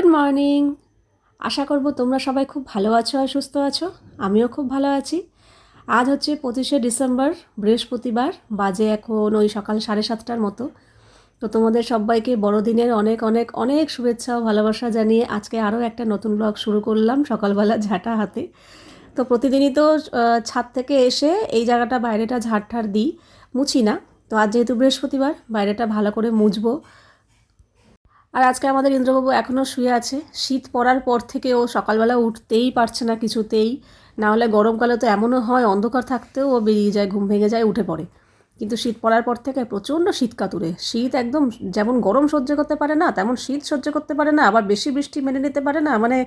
Good morning. আশা করব তোমরা সবাই খুব ভালো আছো আর সুস্থ আছো। আমিও খুব ভালো আছি। আজ হচ্ছে 25শে ডিসেম্বর, বৃহস্পতিবার। বাজে এখন ওই সকাল 7:30টার মতো। তো তোমাদের সবাইকে বড়দিনের অনেক অনেক অনেক শুভেচ্ছা ও ভালোবাসা জানিয়ে আজকে আরও একটা নতুন ব্লগ শুরু করলাম সকালবেলা ঝাঁটা হাতে। তো প্রতিদিনই তো ছাদ থেকে এসে এই জায়গাটা বাইরেটা ঝাড় দিই, মুছি না। তো আজ যেহেতু বৃহস্পতিবার, বাইরেটা ভালো করে মুছবো। আর আজকে আমাদের ইন্দ্রবাবু এখনও শুয়ে আছে। শীত পড়ার পর থেকে ও সকালবেলা উঠতেই পারছে না কিছুতেই। না হলে গরমকালে তো এমনও হয় অন্ধকার থাকতেও ও বেরিয়ে যায়, ঘুম ভেঙে যায়, উঠে পড়ে। কিন্তু শীত পড়ার পর থেকে প্রচণ্ড শীত কাতুরে। শীত একদম যেমন গরম সহ্য করতে পারে না, তেমন শীত সহ্য করতে পারে না, আবার বেশি বৃষ্টি মেনে নিতে পারে না। মানে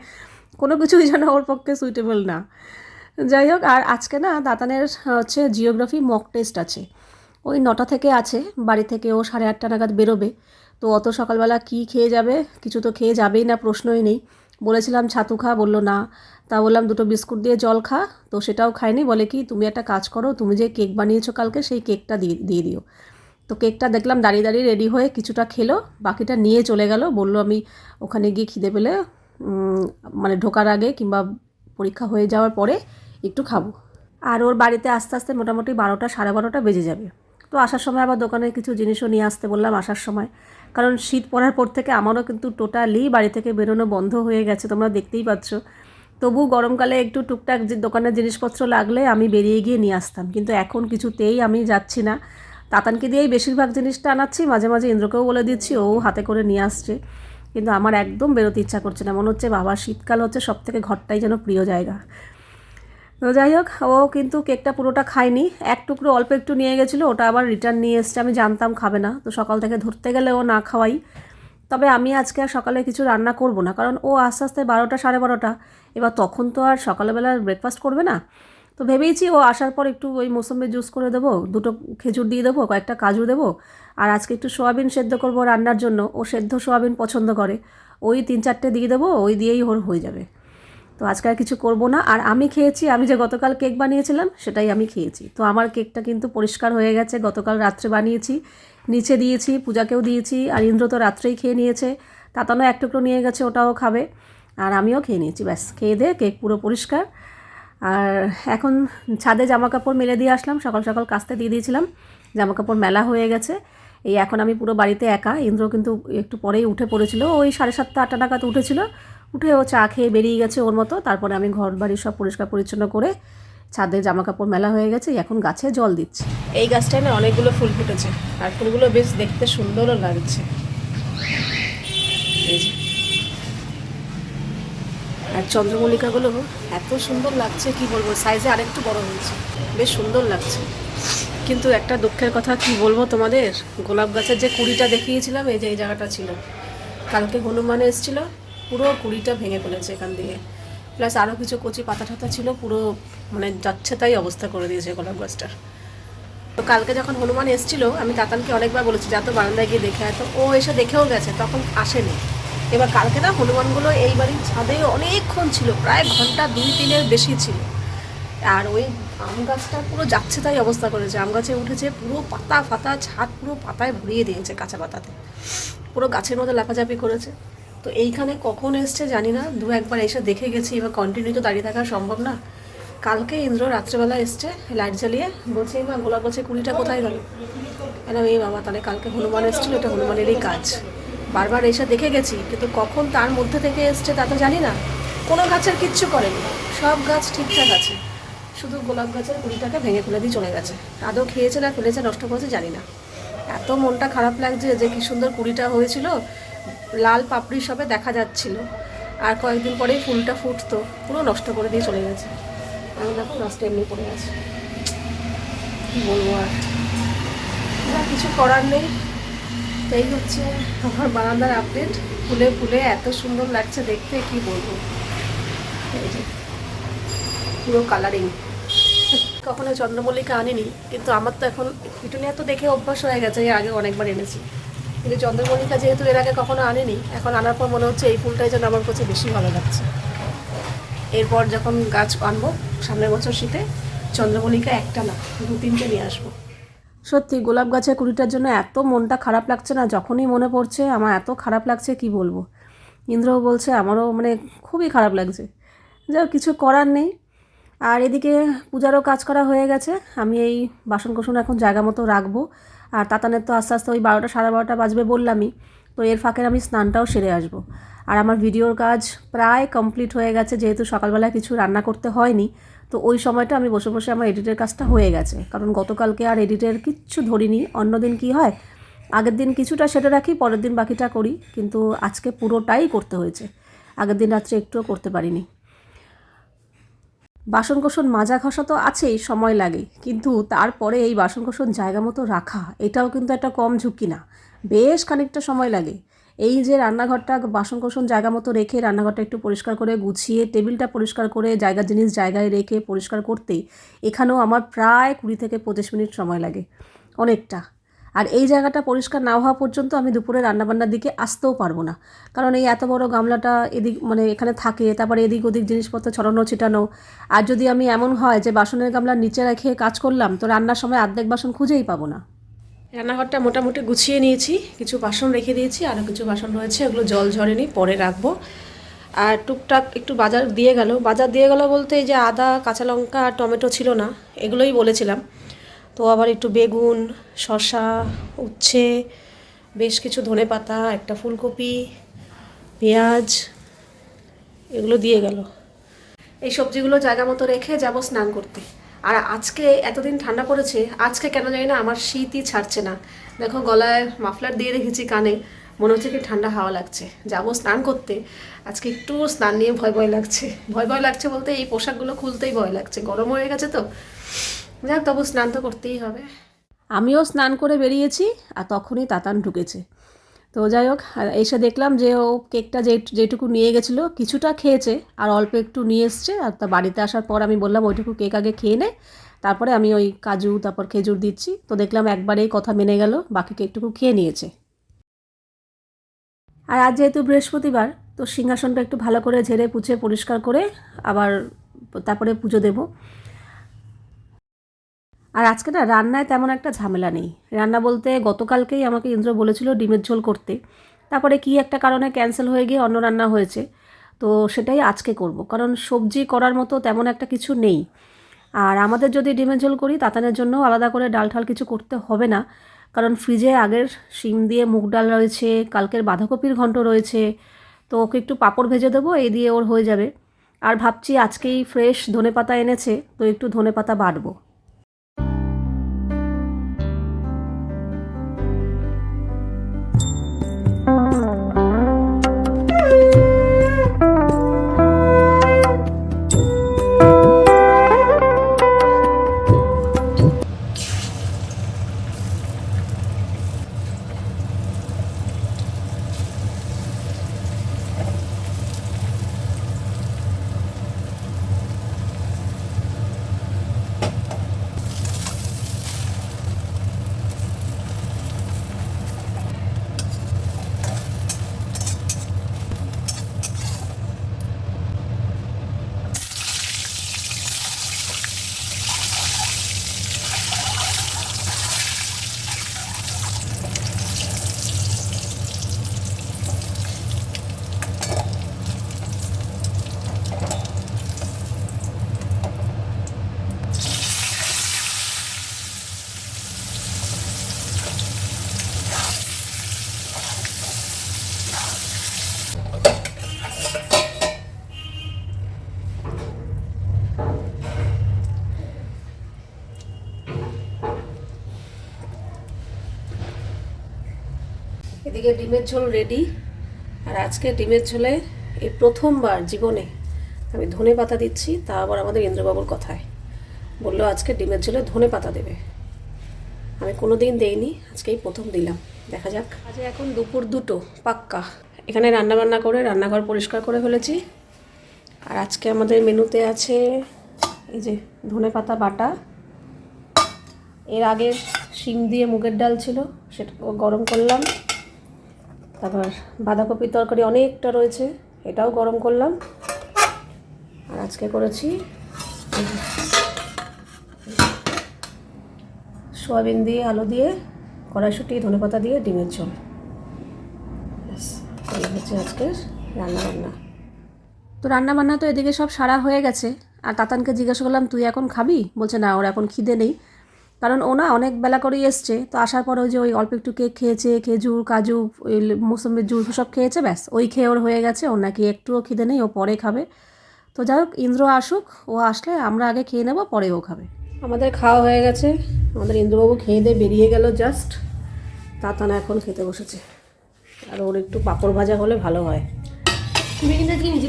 কোনো কিছুই যেন ওর পক্ষে সুইটেবল না। যাই হোক, আর আজকে না দাতানের হচ্ছে জিওগ্রাফি মক টেস্ট আছে। ওই 9টা থেকে আছে। বাড়ি থেকে ও 8:30 নাগাদ বেরোবে। তো অত সকালবেলা কি খেয়ে যাবে? কিছু তো খেয়ে যাবেই না, প্রশ্নই নেই। বলেছিলাম ছাতু খা, বললো না। তা বললাম দুটো বিস্কুট দিয়ে জল খা, তো সেটাও খায়নি। বলে কি, তুমি একটা কাজ করো, তুমি যে কেক বানিয়েছো কালকে সেই কেকটা দিয়ে দিয়ে দিও। তো কেকটা দেখলাম দাঁড়িয়ে দাঁড়িয়ে রেডি হয়ে কিছুটা খেলো, বাকিটা নিয়ে চলে গেল। বললো আমি ওখানে গিয়ে খিদে পেলে মানে ঢোকার আগে কিংবা পরীক্ষা হয়ে যাওয়ার পরে একটু খাবো। আর ওর বাড়িতে আস্তে আস্তে মোটামুটি 12টা, 12:30 বেজে যাবে। তো আসার সময় আবার দোকানের কিছু জিনিসও নিয়ে আসতে বললাম আসার সময়। কারণ শীত পড়ার পর থেকে আমারও কিন্তু টোটালি বাড়ি থেকে বেরোনো বন্ধ হয়ে গেছে, তোমরা দেখতেই পাচ্ছ। তবু গরমকালে একটু টুকটাক যে দোকানের জিনিসপত্র লাগলে আমি বেরিয়ে গিয়ে নিয়ে আসতাম, কিন্তু এখন কিছুতেই আমি যাচ্ছি না। তাতানকে দিয়েই বেশিরভাগ জিনিসটা আনাচ্ছি, মাঝে মাঝে ইন্দ্রকেও বলে দিচ্ছি, ও হাতে করে নিয়ে আসছে। কিন্তু আমার একদম বেরোতে ইচ্ছা করছে না, মনে হচ্ছে বাবা শীতকাল হচ্ছে সবথেকে ঘরটাই যেন প্রিয় জায়গা। তো যাই হোক, ও কিন্তু কেকটা পুরোটা খায়নি, এক টুকরো অল্প একটু নিয়ে গেছিলো, ওটা আবার রিটার্ন নিয়ে এসছে। আমি জানতাম খাবে না, তো সকাল থেকে ধরতে গেলে ও না খাওয়াই। তবে আমি আজকে আর সকালে কিছু রান্না করব না, কারণ ও আস্তে আস্তে 12টা, 12:30, এবার তখন তো আর সকালবেলা ব্রেকফাস্ট করবে না। তো ভেবেইছি ও আসার পর একটু ওই মৌসুম্বি জুস করে দেবো, দুটো খেজুর দিয়ে দেবো, কয়েকটা কাজু দেবো। আর আজকে একটু সোয়াবিন সেদ্ধ করবো রান্নার জন্য, ও সেদ্ধ সোয়াবিন পছন্দ করে। ওই 3-4টে দিয়ে দেবো, ওই দিয়েই ওর হয়ে যাবে। তো আজকে আর কিছু করব না। আর আমি খেয়েছি, আমি যে গতকাল কেক বানিয়েছিলাম সেটাই আমি খেয়েছি। তো আমার কেকটা কিন্তু পরিষ্কার হয়ে গেছে, গতকাল রাত্রে বানিয়েছি, নিচে দিয়েছি, পূজাকেও দিয়েছি। আর ইন্দ্র তো রাত্রেই খেয়ে নিয়েছে, তাতানো এক টুকরো নিয়ে গেছে, ওটাও খাবে। আর আমিও খেয়ে নিয়েছি, ব্যাস খেয়ে দিয়ে কেক পুরো পরিষ্কার। আর এখন ছাদে জামাকাপড় মেলে দিয়ে আসলাম, সকাল সকাল কাচতে দিয়ে দিয়েছিলাম, জামাকাপড় মেলা হয়ে গেছে। এই এখন আমি পুরো বাড়িতে একা। ইন্দ্র কিন্তু একটু পরেই উঠে পড়েছিল, ওই 7:30, 8টা নাগাদ উঠেছিল। উঠে ও চা খেয়ে বেরিয়ে গেছে ওর মতো। তারপরে আমি ঘর বাড়ি সব পরিষ্কার পরিচ্ছন্ন করে ছাদে জামাকাপড় মেলা হয়ে গেছে, এখন গাছে জল দিচ্ছি। এই গাছটায় না অনেকগুলো ফুল ফুটেছে, আর ফুলগুলো বেশ দেখতে সুন্দরও লাগছে। এই যে, আর চন্দ্রমল্লিকাগুলো এত সুন্দর লাগছে কি বলবো, সাইজে আরেকটু বড় হয়েছে, বেশ সুন্দর লাগছে। কিন্তু একটা দুঃখের কথা কি বলবো তোমাদের, গোলাপ গাছের যে কুড়িটা দেখিয়েছিলাম, এই যে এই জায়গাটা ছিল, কালকে হনুমান এসেছিলো, পুরো কুড়িটা ভেঙে ফেলেছে এখান দিয়ে। প্লাস আরও কিছু কচি পাতা ঠাতা ছিল, পুরো মানে যাচ্ছে তাই অবস্থা করে দিয়েছে গোলাপ গাছটার। তো কালকে যখন হনুমান এসেছিলো, আমি তাতানকে অনেকবার বলেছি যা তো বারান্দায় গিয়ে দেখে আয়, তো ও এসে দেখেও গেছে, তখন আসেনি। এবার কালকে না হনুমানগুলো এই বাড়ির ছাদে অনেকক্ষণ ছিল, প্রায় ঘন্টা 2-3-এর বেশি ছিল। আর ওই আম গাছটা পুরো যাচ্ছে তাই অবস্থা করেছে, আম গাছে উঠেছে, পুরো পাতা ফাতা, ছাদ পুরো পাতায় ভরিয়ে দিয়েছে, কাঁচা পাতাতে পুরো গাছের মধ্যে লাফাঝাপি করেছে। তো এইখানে কখন এসছে জানি না, 2-1বার এসে দেখে গেছি, এবার কন্টিনিউ তো দাঁড়িয়ে থাকা সম্ভব না। কালকে ইন্দ্র রাত্রেবেলা এসছে লাইট জ্বালিয়ে, বলছে মা গোলাপ গাছে কুড়িটা কোথায় গেল? কেন এই বাবা, তাহলে কালকে হনুমান এসেছিলো, এটা হনুমানেরই কাজ। বারবার এসে দেখে গেছি, কিন্তু কখন তার মধ্যে থেকে এসছে তা তো জানি না। কোনো গাছের কিচ্ছু করেনি, সব গাছ ঠিকঠাক আছে, শুধু গোলাপ গাছের কুড়িটাকে ভেঙে ফেলে দিয়ে চলে গেছে। আদৌ খেয়েছে না ফেলেছে, নষ্ট করেছে জানি না। এত মনটা খারাপ লাগছে যে কি সুন্দর কুড়িটা হয়েছিল, লাল পাপড়ি সবে দেখা যাচ্ছিল, আর কয়েকদিন পরেই ফুলটা ফুটতো, পুরো নষ্ট করে দিয়ে চলে গেছে। এখন দেখো নষ্ট এমনি পড়ে গেছে, কী বলবো আর, কিছু করার নেই। তাই হচ্ছে আমার বারান্দার আপডেট, ফুলে ফুলে এত সুন্দর লাগছে দেখতে, কি বলবো। এই যে পুরো কালারিং। কখনো চন্দ্রমল্লিকা আনিনি, কিন্তু আমার তো এখন পিটুনিয়া তো দেখে অভ্যাস হয়ে গেছে, এর আগে অনেকবার এনেছি। কিন্তু চন্দ্রমল্লিকা যেহেতু এর আগে কখনো আনিনি, এখন আনার পর মনে হচ্ছে এই ফুলটাই যেন আমার কাছে বেশি ভালো লাগছে। এরপর যখন গাছ আনবো সামনের বছর শীতে, চন্দ্রমল্লিকা একটা না 2-3টে নিয়ে আসবো। সত্যি গোলাপ গাছের কুড়িটার জন্য এত মনটা খারাপ লাগছে না, যখনই মনে পড়ছে আমার এত খারাপ লাগছে কি বলবো। ইন্দ্রও বলছে, আমারও মানে খুবই খারাপ লাগছে। যা কিছু করার নেই। আর এদিকে পূজারও কাজ করা হয়ে গেছে। আমি এই বাসন কোসন এখন জায়গা মতো রাখবো। আর তাতানের তো আস্তে আস্তে ওই 12টা 12:30 বাজবে বললামই। তো এর ফাঁকে আমি স্নানটাও সেরে আসবো। আর আমার ভিডিওর কাজ প্রায় কমপ্লিট হয়ে গেছে, যেহেতু সকালবেলা কিছু রান্না করতে হয়নি। তো ওই সময়টা আমি বসে বসে আমার এডিটের কাজটা হয়ে গেছে, কারণ গতকালকে আর এডিটের কিচ্ছু ধরিনি। অন্যদিন কি হয়, আগের দিন কিছুটা সেরে রাখি, পরের দিন বাকিটা করি, কিন্তু আজকে পুরোটাই করতে হয়েছে। আগের দিন রাত্রে একটুও করতে পারিনি। বাসন কোসন মাজা ঘষা তো আছেই, সময় লাগে, কিন্তু তারপরে এই বাসন কোসন জায়গা মতো রাখা, এটাও কিন্তু একটা কম ঝুঁকি না, বেশ খানিকটা সময় লাগে। এই যে রান্নাঘরটা বাসন কোসন জায়গা মতো রেখে রান্নাঘরটা একটু পরিষ্কার করে গুছিয়ে টেবিলটা পরিষ্কার করে জায়গার জিনিস জায়গায় রেখে পরিষ্কার করতে এখানেও আমার প্রায় 20 থেকে 25 মিনিট সময় লাগে, অনেকটা। আর এই জায়গাটা পরিষ্কার না হওয়া পর্যন্ত আমি দুপুরে রান্নাবান্নার দিকে আসতেও পারবো না, কারণ এই এত বড় গামলাটা এদিক মানে এখানে থাকে, তারপরে এদিক ওদিক জিনিসপত্র ছড়ানো ছিটানো। আর যদি আমি এমন হয় যে বাসনের গামলার নিচে রেখে কাজ করলাম, তো রান্নার সময় অর্ধেক বাসন খুঁজেই পাবো না। রান্নাঘরটা মোটামুটি গুছিয়ে নিয়েছি, কিছু বাসন রেখে দিয়েছি, আরও কিছু বাসন রয়েছে, ওগুলো জল ঝরেনি, পরে রাখবো। আর টুকটাক একটু বাজার দিয়ে গেল বলতে এই যে আদা, কাঁচা লঙ্কা আর টমেটো ছিল না, এগুলোই বলেছিলাম। তো আবার একটু বেগুন, শসা, উচ্ছে, বেশ কিছু ধনেপাতা, একটা ফুলকপি, পেঁয়াজ, এগুলো দিয়ে গেল। এই সবজিগুলো জায়গা মতো রেখে যাব স্নান করতে। আর আজকে এতদিন ঠান্ডা পড়েছে, আজকে কেন জানি না আমার শীতই ছাড়ছে না। দেখো গলায় মাফলার দিয়ে রেখেছি, কানে মনে হচ্ছে কি ঠান্ডা হাওয়া লাগছে। যাব স্নান করতে, আজকে একটু স্নান নিয়ে ভয় ভয় লাগছে। ভয় ভয় লাগছে বলতে এই পোশাকগুলো খুলতেই ভয় লাগছে, গরম হয়ে গেছে তো। যাক, তবু স্নান তো করতেই হবে। আমিও স্নান করে বেরিয়েছি, আর তখনই তাতান ঢুকেছে। তো যাই হোক, এসে দেখলাম যে ও কেকটা যেটুকু নিয়ে গেছিলো কিছুটা খেয়েছে, আর অল্প একটু নিয়ে এসছে। আর তা বাড়িতে আসার পর আমি বললাম ওইটুকু কেক আগে খেয়ে নে, তারপরে আমি ওই কাজু তারপর খেজুর দিচ্ছি। তো দেখলাম একবারেই কথা মেনে গেল, বাকি কেকটুকু খেয়ে নিয়েছে। আর আজ যেহেতু বৃহস্পতিবার, তো সিংহাসনটা একটু ভালো করে ঝেড়ে পুছে পরিষ্কার করে আবার তারপরে পুজো দেব। আর আজকে না রান্নায় তেমন একটা ঝামেলা নেই। রান্না বলতে গতকালকেই আমাকে ইন্দ্র বলেছিল ডিমের ঝোল করতে, তারপরে কি একটা কারণে ক্যান্সেল হয়ে গিয়ে অন্য রান্না হয়েছে। তো সেটাই আজকে করব, কারণ সবজি করার মতো তেমন একটা কিছু নেই। আর আমাদের যদি ডিমের ঝোল করি, তাতানের জন্য আলাদা করে ডাল ঠাল কিছু করতে হবে না, কারণ ফ্রিজে আগের শিম দিয়ে মুগ ডাল রয়েছে, কালকের বাঁধাকপির ঘন্ট রয়েছে। তো ওকে একটু পাঁপড় ভেজে দেবো, এই দিয়ে ওর হয়ে যাবে। আর ভাবছি আজকেই ফ্রেশ ধনেপাতা এনেছে, তো একটু ধনেপাতা বাটবো। এদিকে ডিমের ঝোল রেডি। আর আজকে ডিমের ঝোলে এই প্রথমবার জীবনে আমি ধনে পাতা দিচ্ছি, তা আবার আমাদের ইন্দ্রবাবুর কথায়। বললো আজকে ডিমের ঝোলে ধনে পাতা দেবে, আমি কোনো দিন দেইনি, আজকেই প্রথম দিলাম। দেখা যাক। আজ এখন দুপুর 2টো পাক্কা। এখানে রান্নাবান্না করে রান্নাঘর পরিষ্কার করে ফেলেছি। আর আজকে আমাদের মেনুতে আছে এই যে ধনে পাতা বাটা, এর আগে শিম দিয়ে মুগের ডাল ছিল, সেটা গরম করলাম। তারপর বাঁধাকপির তরকারি অনেকটা রয়েছে, এটাও গরম করলাম। আর আজকে করেছি সয়াবিন দিয়ে আলু দিয়ে কড়াইশুঁটি ধনেপাতা দিয়ে ডিমের ঝোল। ব্যাস, এই হচ্ছে আজকের রান্নাবান্না তো রান্নাবান্না তো এদিকে সব সারা হয়ে গেছে। আর তাতানকে জিজ্ঞাসা করলাম তুই এখন খাবি, বলছে না ওর এখন খিদে নেই, কারণ ও না অনেক বেলা করেই এসছে। তো আসার পরে ওই যে ওই অল্প একটু কেক খেয়েছে, খেজুর কাজু ওই মৌসুমের জুস সব খেয়েছে, ব্যাস ওই খেয়ে ওর হয়ে গেছে, ওর নাকি একটুও খিদে নেই, ও পরে খাবে। তো যাই হোক ইন্দ্র আসুক, ও আসলে আমরা আগে খেয়ে নেবো, পরে ও খাবে। আমাদের খাওয়া হয়ে গেছে, আমাদের ইন্দ্রবাবু খেয়ে দিয়ে বেরিয়ে গেল জাস্ট। তাতানা এখন খেতে বসেছে, আর ওর একটু পাঁপড় ভাজা হলে ভালো হয়।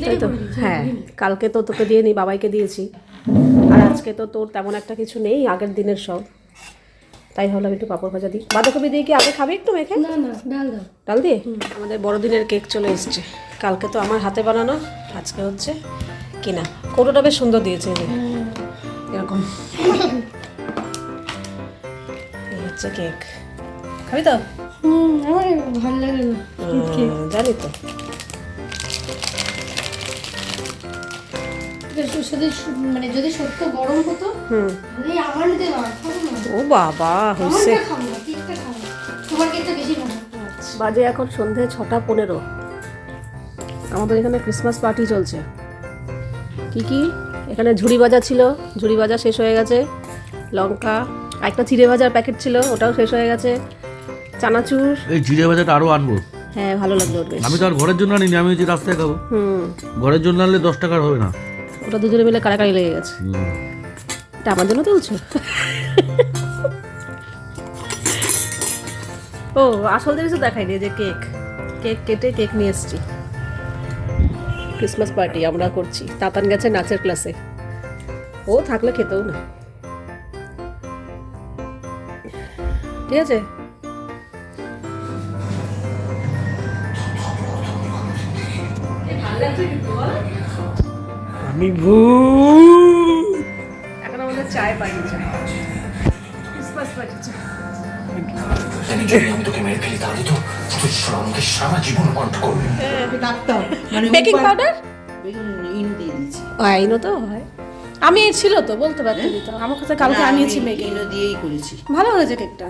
তাই তো, হ্যাঁ কালকে তো তোকে দিয়ে নি, বাবাইকে দিয়েছি, আর আজকে তো তোর তেমন একটা কিছু নেই আগের দিনের সব, তাই ভাবলাম একটু পাঁপড় ভাজা দিই। বাঁধাকপি দিয়ে কি আগে খাবি একটু মেখে? না না, ডাল দাও। ডাল দিয়ে? আমাদের বড়দিনের কেক চলে এসছে। কালকে তো আমার হাতে বানানো, আজকে হচ্ছে কিনা। কৌটোটা বেশ সুন্দর দিয়েছে, এই যে এরকম। এই হচ্ছে কেক, খাবি তো? আমার ভালো লাগে না জানি তো। মানে যদি সত্য গরম হতো আমার নিতে ও বাবা হয়েছে। তোমার কেকটা বেশি ভালো। বাজে এখন সন্ধে 6:15। আমাদের এখানে ক্রিসমাস পার্টি চলছে। কি কি এখানে ঝুড়ি ভাজা ছিল, ঝুড়ি ভাজা শেষ হয়ে গেছে। লঙ্কা, একটা চিড়ে ভাজার প্যাকেট ছিল, ওটাও শেষ হয়ে গেছে। চানাচুর, এই জিরে ভাজাটা আরো আনবো। হ্যাঁ ভালো লাগবে ওর বেশ। আমি তো আর ঘরের জন্য আনিনি, আমি যে রাস্তায় খাবো। ঘরের জন্য আনলে 10 টাকার হবে না। ওটা দুজনে মিলে কাড়াকাড়ি লেগে গেছে। এটা আমার জন্য তুলছো? ও আসল জিনিস তো দেখাইনি, যে কেক, কেক কেটে কেক নিয়ে এসছি। ক্রিসমাস পার্টি আমরা করছি। তাতান গেছে নাচের ক্লাসে, ও থাকলে খেতেও না। ঠিক আছে, আমি ভূত। এখন আমাদের চায় পাইনি, ক্রিসমাস পার্টি চা। আমি তোকে মেরে ফেলি তাহলে তো তুই আমাকে সারা জীবন বন্ধ করবে। বেকিং পাউডার ইনো দিয়ে দিয়েছি। ইনো তো হয়, আমি ছিল তো বলতে পারছি তো, আমার কাছে কালকে আনিয়েছি মেয়েকে। ইনো দিয়েই করেছি। ভালো হয়েছে কেকটা,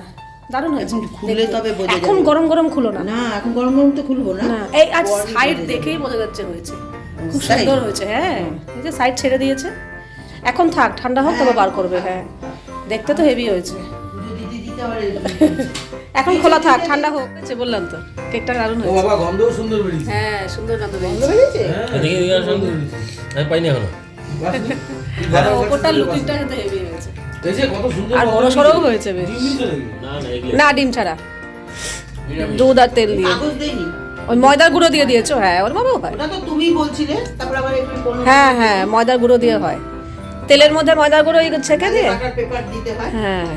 দারুণ হয়েছে। খুলে দেখতে। তবে বোঝা এখন যাবে। গরম গরম খুলো না। না এখন গরম গরম তো খুলবো না। না এই আজ গরম সাইড বোঝা দেখেই যাবে। বোঝা যাচ্ছে হয়েছে, খুব তাই? সুন্দর হয়েছে। হ্যাঁ এই যে সাইড ছেড়ে দিয়েছে, এখন থাক ঠান্ডা হোক তবে বার করবে। হ্যাঁ দেখতে তো হেভি হয়েছে। দিদি দিতে আবার এখন খোলা থাক, ঠান্ডা হোক। বললাম তো কেকটা দারুণ ও হয়েছে। বাবা গন্ধও সুন্দর বেরিয়েছে। হ্যাঁ সুন্দর গন্ধ বন্ধ বেরিয়েছে। হয়ে গেছে? দেখে দিয়ে আসুন। আমি পাইনি এখনো। ওপরটার লুকিংটা কিন্তু হেভি হয়েছে, এই যে কত সুন্দর আর বড় সড়ও হয়েছে বেশ। না ডিম ছাড়া, দুধ আর তেল দিয়ে। কাগজ দেয়নি। ওই ময়দার গুঁড়ো দিয়ে দিয়েছো? হ্যাঁ ওর বাবাও হয়। ওটা তো তুমি বলছিলে, তারপর আবার একটু কোনো হ্যাঁ হ্যাঁ ময়দার গুঁড়ো দিয়ে হয়, তেলের মধ্যে ময়দার গুঁড়ো ছেঁকে দিয়ে। বাটার পেপার দিতে হয়। হ্যাঁ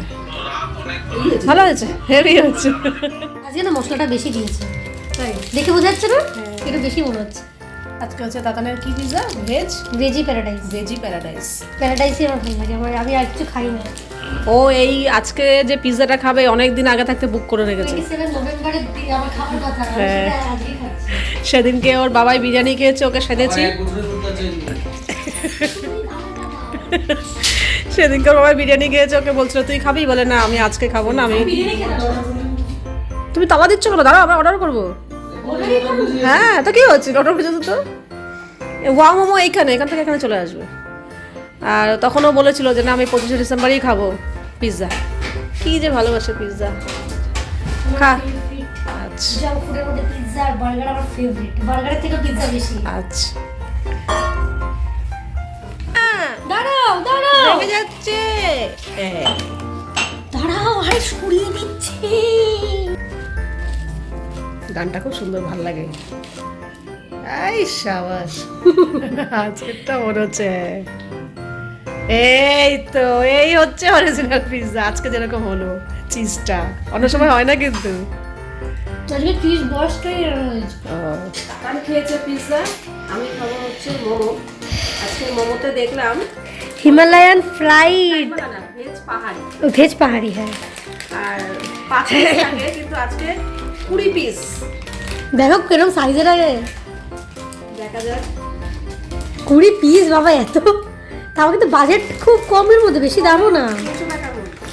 ভালো হয়েছে, হেভি হয়েছে। আজকে না মশলাটা বেশি দিয়েছে, তাই দেখে বোঝা যাচ্ছে না, একটু বেশি মনে হচ্ছে। আজকে হচ্ছে তাতানের কি pizza? Veg veggie paradise. Veggie paradise. প্যারাডাইসই আমার ভালো লাগে, আমি আর কিছু খাই না। ও এই আজকে যে পিৎজাটা খাবে অনেক দিন আগে থাকতে বুক করে রেখেছে। 27 নভেম্বরে আমার খাবার কথা, আমি হ্যাঁ। সেটা আজকে খাচ্ছি। সেদিনকে ওর বাবাই বিরিয়ানি খেয়েছে, ওকে সেদিয়েছি। সেদিনকে ওর বাবাই বিরিয়ানি খেয়েছে, ওকে বলছিল তুই খাবি, বলে না আমি আজকে খাবো না। আমি তুমি তালা দিচ্ছ কেন? দাঁড়াও আমরা অর্ডার করবো। হ্যাঁ তো কি হচ্ছে, অর্ডার করে তো। ওয়াও মোমো এইখানে, এখান থেকে এখানে চলে আসবে। আর তখনও বলেছিল যে না আমি 25শে ডিসেম্বরেই খাবো পিৎজা। কি যে ভালোবাসে পিৎজা। খা। আচ্ছা জাঙ্ক ফুডের মধ্যে পিৎজা আর বার্গার আমার ফেভারিট, বার্গারের থেকে পিৎজা বেশি। আচ্ছা দাঁড়াও দাঁড়াও লেগে যাচ্ছে। দাঁড়াও, আরে সরিয়ে দিচ্ছে। গানটা খুব সুন্দর, ভালো লাগে। এই সাবাস, আজকেরটা মনে হচ্ছে। এই তো এই হচ্ছে অরিজিনাল পিৎজা, আজকে যেরকম হলো চিজটা, অন্য সময় হয় না কিন্তু। আজকে 30 বয়সটাই হয়েছে। আমি খেয়েছে পিৎজা, আমি খাবো হচ্ছে মোমো। আজকে মোমোতে দেখলাম হিমালয়ান ফ্রাইড ভেজ পাহাড়ি, ভেজ পাহাড়ি। হ্যাঁ আর 5 পিস থাকে কিন্তু আজকে 20 পিস। দেখো কিরকম সাইজের আগে, দেখা যাক। 20 পিস বাবা, এত তাও কিন্তু বাজেট খুব কমের মধ্যে, বেশি দামও না। 300 টাকা মতো।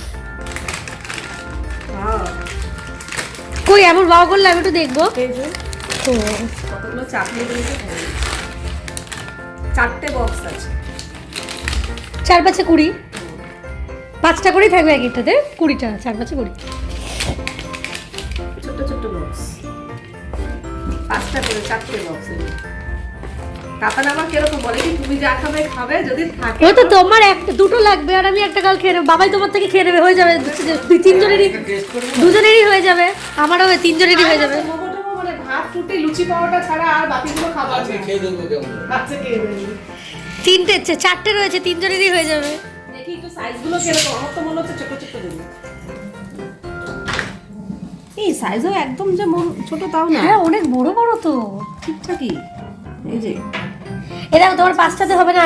হ্যাঁ কই এমন বাবা করলে আমি একটু দেখবো। এই যে ও, কত কতগুলো চাটনি দিয়েছে, 4টে বক্স আছে। 4-5 20, 5টা করেই থাকবে এক একটাতে, 20টা, 4-5 20। ছোট্ট ছোট্ট বক্স, 5টা করে 4টে বক্স। তারপর আবার কিরকম বলে কি, তুমি যা খাবে খাবে, যদি থাকে ওই তো তোমার দুটো লাগবে আর আমি একটা কাল খেয়ে নেবো, বাবাই তোমার থেকে খেয়ে নেবে, হয়ে যাবে 3জনেরই, 2জনেরই হয়ে যাবে, আমারও 3জনেরই হয়ে যাবে। মোমো টোমো মানে ভাত রুটি লুচি পাওয়াটা ছাড়া আর বাকিগুলো খাবার আছে। খেয়ে দেখবো কেমন আচ্ছা খেয়ে দেবে। 4টে রয়েছে, 3জনেরই হয়ে যাবে। দেখি একটু সাইজগুলো কিরকম, আমার তো মনে হচ্ছে ছোট ছোট দেবে। এই সাইজও একদম যে ছোট তাও না, হ্যাঁ অনেক বড় বড় তো। ঠিকঠাকই। এই যে এটা তোমার 5টাতে হবে না,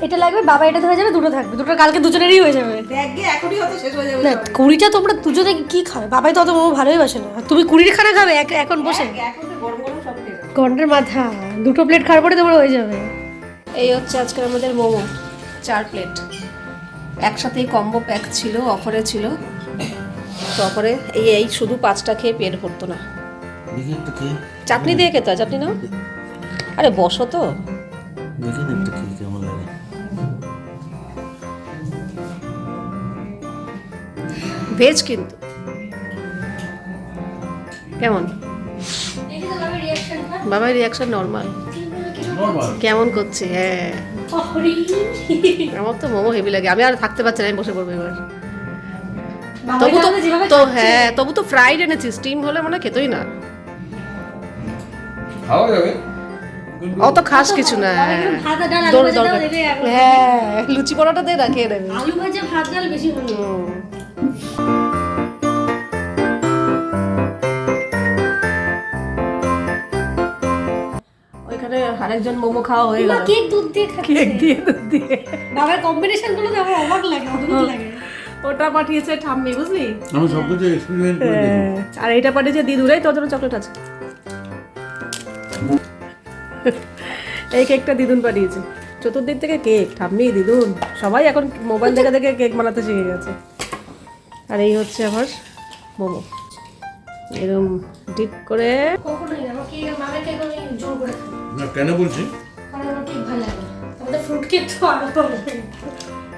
এটা লাগবে, বাবা এটাতে হয়ে যাবে, দুটো থাকবে, দুটো কালকে 2জনেরই হয়ে যাবে। দেখ গে এখনই হয়তো শেষ হয়ে যাবে। না 20টা তোমরা 2জনে কি খাবে, বাবাই তো অত মোমো ভালোই বাসে না, আর তুমি 20 খানা খাবে এখন বসে। এখন তো গরম গরম সব খেয়ে নেবে। ঘন্টার মাথা, 2টো প্লেট খাওয়ার পরে তোমার হয়ে যাবে। এই হচ্ছে আজকে আমাদের মোমো, 4 প্লেট একসাথেই কম্বো প্যাক ছিল, অফারে ছিল। তো অফারে এই শুধু 5টা খেয়ে পেট ভরতো না। দেখি একটা খেয়ে, চাটনি দিয়ে খেতে হয়, চাটনি নাও। আরে বসো তো। দেখি না একটা খেয়ে কেমন লাগে। ভেজ কিন্তু কেমন? বাবার রিয়াকশন নর্মাল, কেমন করছে? হ্যাঁ আমার তো মোমো হেভি লাগে, আমি আর থাকতে পারছি না, আমি বসে পড়বো এবার। তবু তো হ্যাঁ, তবু তো ফ্রাইড এনেছি, স্টিম হলে মনে হয় খেতোই না। খাওয়া যাবে, অত খাস কিছু না। দরকার হ্যাঁ, লুচি পরোটা দিয়ে না খেয়ে নেবে। আলু ভাজা ভাত ডাল বেশি ভালো। ওইখানে আরেকজন মোমো খাওয়া হয়ে গেল, কেক দুধ দিয়ে খাচ্ছে, কেক দিয়ে দুধ দিয়ে। বাবার কম্বিনেশন গুলো তো আমার অবাক লাগে, অদ্ভুত লাগে। ওটা পাঠিয়েছে ঠাম্মি, বুঝলি? আমি সব কিছু এক্সপেরিমেন্ট করে দেখি। আর এইটা পাঠিয়েছে দিদুরাই, তোর জন্য চকলেট আছে। এই কেকটা দিদুন পাঠিয়েছে, চতুর্দিক থেকে কেক, ঠাম্মি দিদুন সবাই এখন মোবাইল দেখে দেখে কেক বানাতে শিখে গেছে। আর এই হচ্ছে আমার মোমো, এরকম ডিপ করে। কখনোই না, আমার কেক, মামের কেক আমি জোর করে খাই, না কেন বলছি, কারণ আমার কেক ভালো লাগে না। আমাদের ফ্রুট কেক তো আরো ভালো লাগে।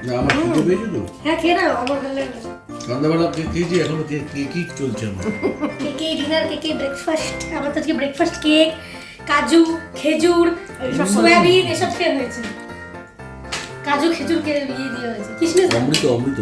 যে আমার খিদে পেয়েছে তো, হ্যাঁ খেয়ে নাও, আমার ভালো লাগে না। সন্ধ্যাবেলা খেয়েছি, এখনো কি চলছে আমার। কেকে ডিনার, কেকে ব্রেকফাস্ট, আমার তো আজকে ব্রেকফাস্ট কেক, কাজু, খেজুর, সয়াবিন এসব খেয়ে হয়েছে। কাজু খেজুর দিয়ে হয়েছে, কিশমিশ অমৃত অমৃত